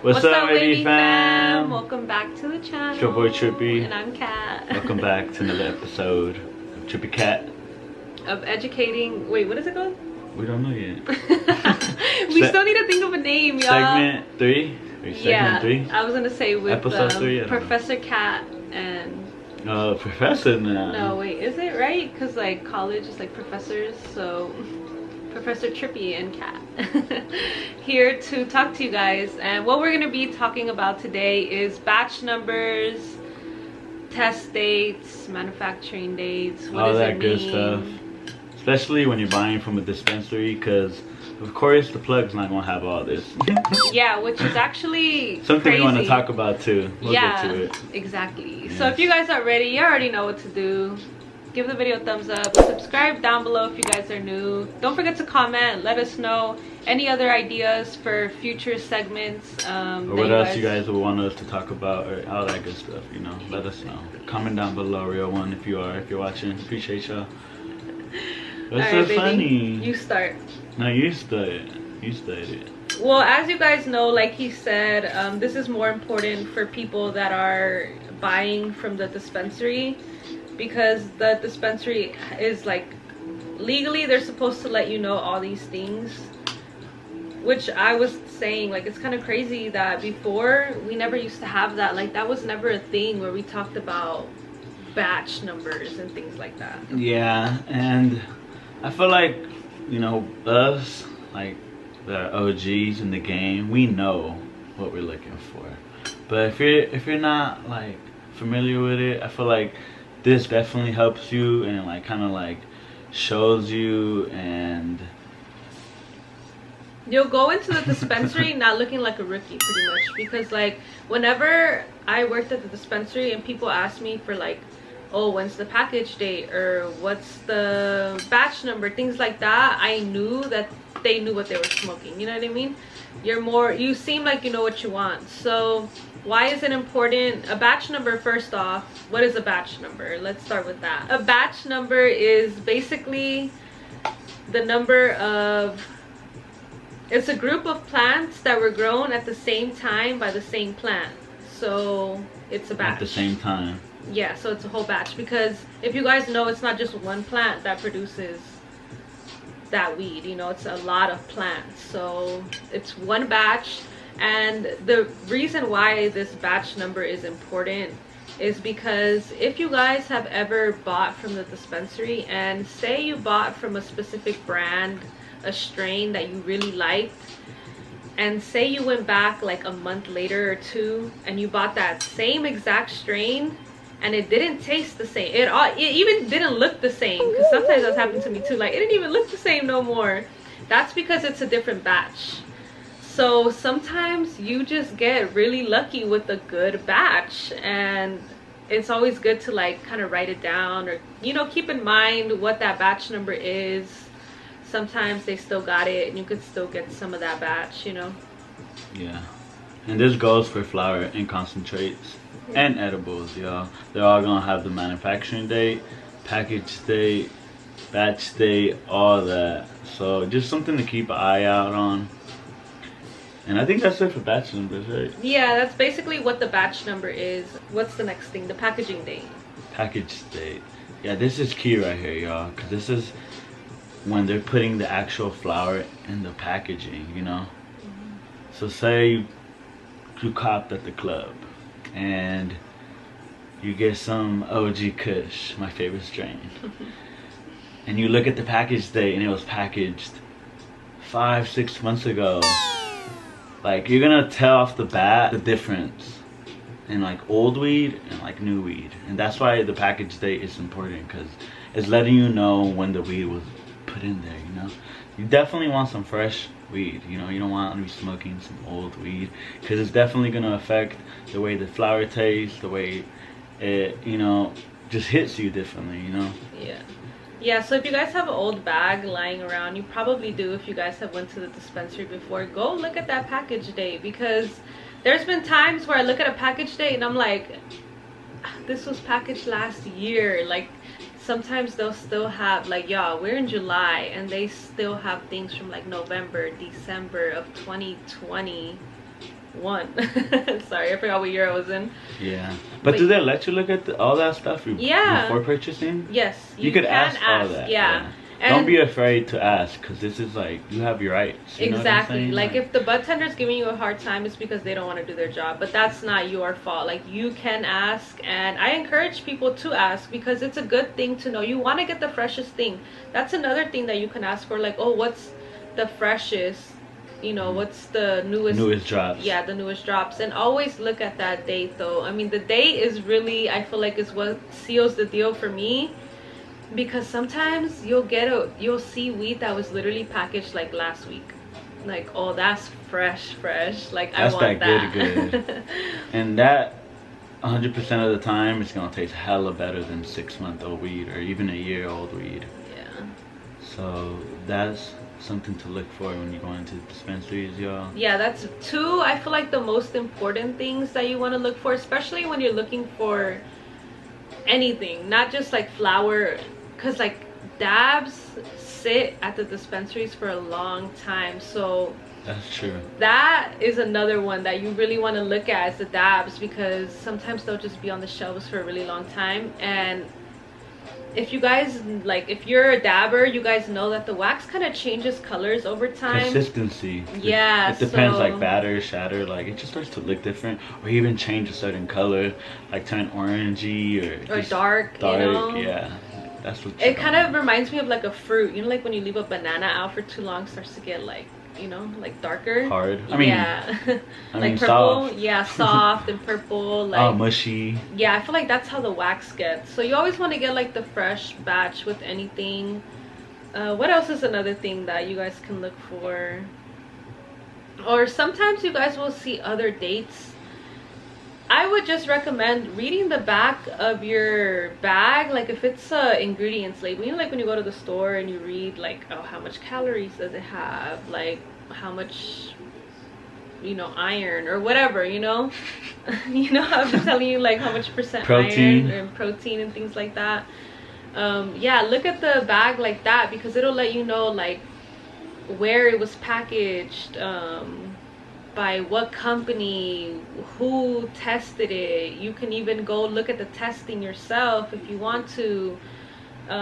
What's up, WAVY fam? Welcome back to the channel. It's your boy Trippy. And I'm Kat. Welcome back to another episode of Trippy Cat. Of educating. Wait, what is it called? We don't know yet. We still need to think of a name, y'all. Segment 3? Segment 3? I was gonna say with Episode 3, Professor Cat and. Professor now. No, wait, is it right? Because like college is like professors, so. Professor Trippy and Kat here to talk to you guys, and what we're going to be talking about today is batch numbers, test dates, manufacturing dates, all that good stuff, especially when you're buying from a dispensary, because of course the plug's not going to have all this. Yeah, which is actually something crazy. we want to talk about too. We'll yeah, get to it. Exactly. Yes. So if you guys are ready, you already know what to do. Give the video a thumbs up, subscribe down below if you guys are new. Don't forget to comment, let us know any other ideas for future segments. Or what else you guys would want us to talk about, or all that good stuff, you know. Let us know. Comment down below, real one, if you're watching. Appreciate y'all. What's so funny? You start. No, you started. You started. Well, as you guys know, like he said, this is more important for people that are buying from the dispensary, because the dispensary is like legally they're supposed to let you know all these things, which I was saying, like, it's kind of crazy that before we never used to have that. Like, that was never a thing where we talked about batch numbers and things like that. Yeah, and I feel like, you know, us, like the OGs in the game, we know what we're looking for. But if you're not like familiar with it, I feel like this definitely helps you and like kind of like shows you, and you'll go into the dispensary not looking like a rookie pretty much, because like whenever I worked at the dispensary and people ask me for like, oh, when's the package date or what's the batch number, things like that, I knew that they knew what they were smoking. You know what I mean? You seem like you know what you want. So why is it important? A batch number, first off, what is a batch number? Let's start with that. A batch number is basically the number of, it's a group of plants that were grown at the same time by the same plant. So it's a batch. At the same time. Yeah, so it's a whole batch, because if you guys know, it's not just one plant that produces that weed, you know, it's a lot of plants. So it's one batch. And the reason why this batch number is important is because if you guys have ever bought from the dispensary, and say you bought from a specific brand, a strain that you really liked, and say you went back like a month later or two and you bought that same exact strain and it didn't taste the same, it even didn't look the same, because sometimes that's happened to me too, like it didn't even look the same no more, that's because it's a different batch. So sometimes you just get really lucky with a good batch, and it's always good to like kind of write it down, or you know, keep in mind what that batch number is. Sometimes they still got it and you could still get some of that batch, you know. Yeah, and this goes for flour and concentrates and edibles, y'all. They're all gonna have the manufacturing date, package date, batch date, all that. So just something to keep an eye out on. And I think that's it for batch numbers, right? Yeah, that's basically what the batch number is. What's the next thing? The packaging date. Package date. Yeah, this is key right here, y'all, because this is when they're putting the actual flour in the packaging, you know. So say you copped at the club and you get some OG Kush, my favorite strain, and you look at the package date and it was packaged 5-6 months ago. Like, you're gonna tell off the bat the difference in like old weed and like new weed, and that's why the package date is important, because it's letting you know when the weed was put in there, you know. You definitely want some fresh weed, you know. You don't want to be smoking some old weed, because it's definitely gonna affect the way the flower tastes, the way it, you know, just hits you differently, you know. Yeah, so if you guys have an old bag lying around, you probably do if you guys have went to the dispensary before, go look at that package date, because there's been times where I look at a package date and I'm like, this was packaged last year. Like, sometimes they'll still have, like, y'all, we're in July and they still have things from like November, December of 2020 one. Sorry, I forgot what year I was in. Yeah. But do they let you look at all that stuff before purchasing? Yes. You could ask all that. Yeah. Don't be afraid to ask, because this is like, you have your rights. You know what I'm saying? Like if the bud tender's giving you a hard time, it's because they don't want to do their job. But that's not your fault. Like, you can ask, and I encourage people to ask, because it's a good thing to know. You want to get the freshest thing. That's another thing that you can ask for. Like, oh, what's the freshest? You know, what's the newest drops? Yeah, the newest drops. And always look at that date, though. I mean, the date is really, I feel like, is what seals the deal for me. Because sometimes you'll see weed that was literally packaged like last week. Like, oh, that's fresh. Like, that's, I want that. good. And that 100% of the time, it's gonna taste hella better than 6-month-old weed or even a year-old weed. Yeah. So that's something to look for when you go into dispensaries, y'all. Yeah, that's two, I feel like, the most important things that you want to look for, especially when you're looking for anything, not just like flower. Because like dabs sit at the dispensaries for a long time, so that's true. That is another one that you really want to look at, is the dabs, because sometimes they'll just be on the shelves for a really long time. And if you guys, like, if you're a dabber, you guys know that the wax kind of changes colors over time. Consistency. Yeah. It depends, like batter, shatter, like it just starts to look different, or even change a certain color, like turn orangey or dark. You know? Yeah. That's what it kind of reminds me of like a fruit. You know, like when you leave a banana out for too long, it starts to get like, you know, like darker. Hard. I mean, yeah. Like purple. Soft. Yeah, soft and purple. Like mushy. Yeah, I feel like that's how the wax gets. So you always want to get like the fresh batch with anything. What else is another thing that you guys can look for? Or sometimes you guys will see other dates. I would just recommend reading the back of your bag, like if it's ingredients label. You know, like when you go to the store and you read like, oh, how much calories does it have, like how much, you know, iron or whatever, you know. You know how I'm telling you like how much percent protein. Iron and protein and things like that. Yeah, look at the bag like that, because it'll let you know like where it was packaged, by what company, who tested it. You can even go look at the testing yourself if you want to.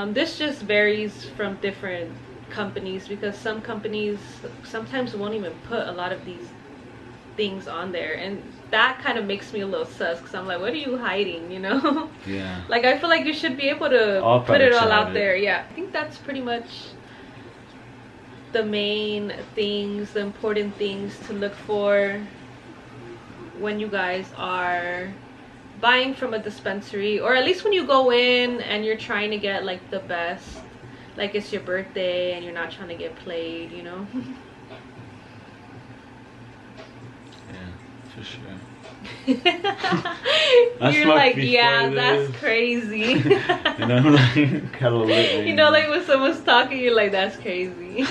This just varies from different companies, because some companies sometimes won't even put a lot of these things on there, and that kind of makes me a little sus, because I'm like, what are you hiding, you know? Yeah. Like, I feel like you should be able to put it all out there. Yeah, I think that's pretty much the main things, the important things to look for when you guys are buying from a dispensary, or at least when you go in and you're trying to get like the best, like it's your birthday and you're not trying to get played, you know. Yeah, for sure. You're like, yeah, that's crazy. And I'm like, kind of lit, you know, like when someone's talking, you're like, that's crazy.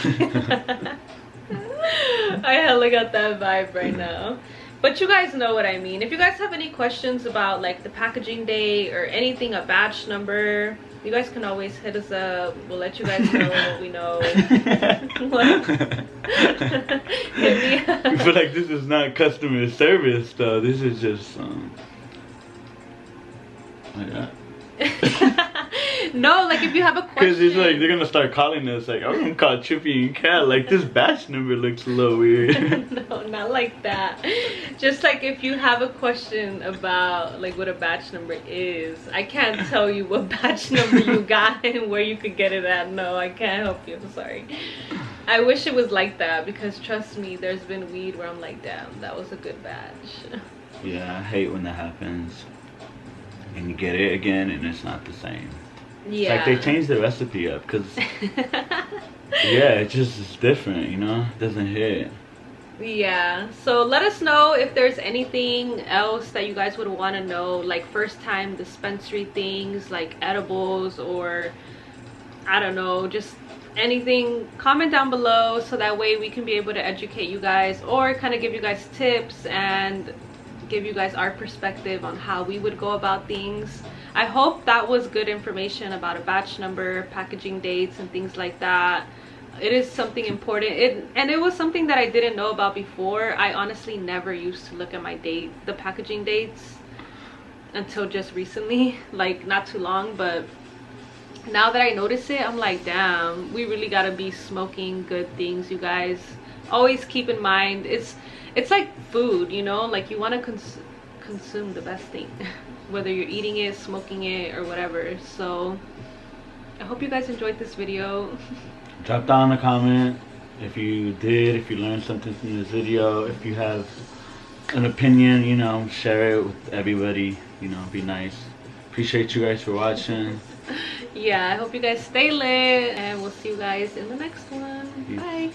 I hella got that vibe right now. But you guys know what I mean. If you guys have any questions about like the packaging date or anything, a batch number, you guys can always hit us up. We'll let you guys know what we know. Hit me up. I feel like this is not customer service though. This is just like that. No, like if you have a question, because it's like they're gonna start calling us like, I'm gonna call Trippy and Cat, like this batch number looks a little weird. No, not like that. Just like if you have a question about like what a batch number is, I can't tell you what batch number you got and where you could get it at. No, I can't help you. I'm sorry. I wish it was like that, because trust me, there's been weed where I'm like, damn, that was a good batch. Yeah, I hate when that happens and you get it again and it's not the same. Yeah, it's like they changed the recipe up, because yeah, it just is different, you know, it doesn't hit. Yeah, so let us know if there's anything else that you guys would want to know, like first time dispensary things like edibles, or I don't know, just anything. Comment down below, so that way we can be able to educate you guys, or kind of give you guys tips and give you guys our perspective on how we would go about things. I hope that was good information about a batch number, packaging dates, and things like that. it is something important. It was something that I didn't know about before. I honestly never used to look at the packaging dates until just recently, like not too long. But now that I notice it, I'm like, damn, we really gotta be smoking good things, you guys. Always keep in mind, it's like food, you know, like you want to consume the best thing, whether you're eating it, smoking it, or whatever. So I hope you guys enjoyed this video. Drop down a comment if you did, if you learned something from this video. If you have an opinion, you know, share it with everybody, you know, be nice. Appreciate you guys for watching. Yeah, I hope you guys stay lit, and we'll see you guys in the next one. Bye.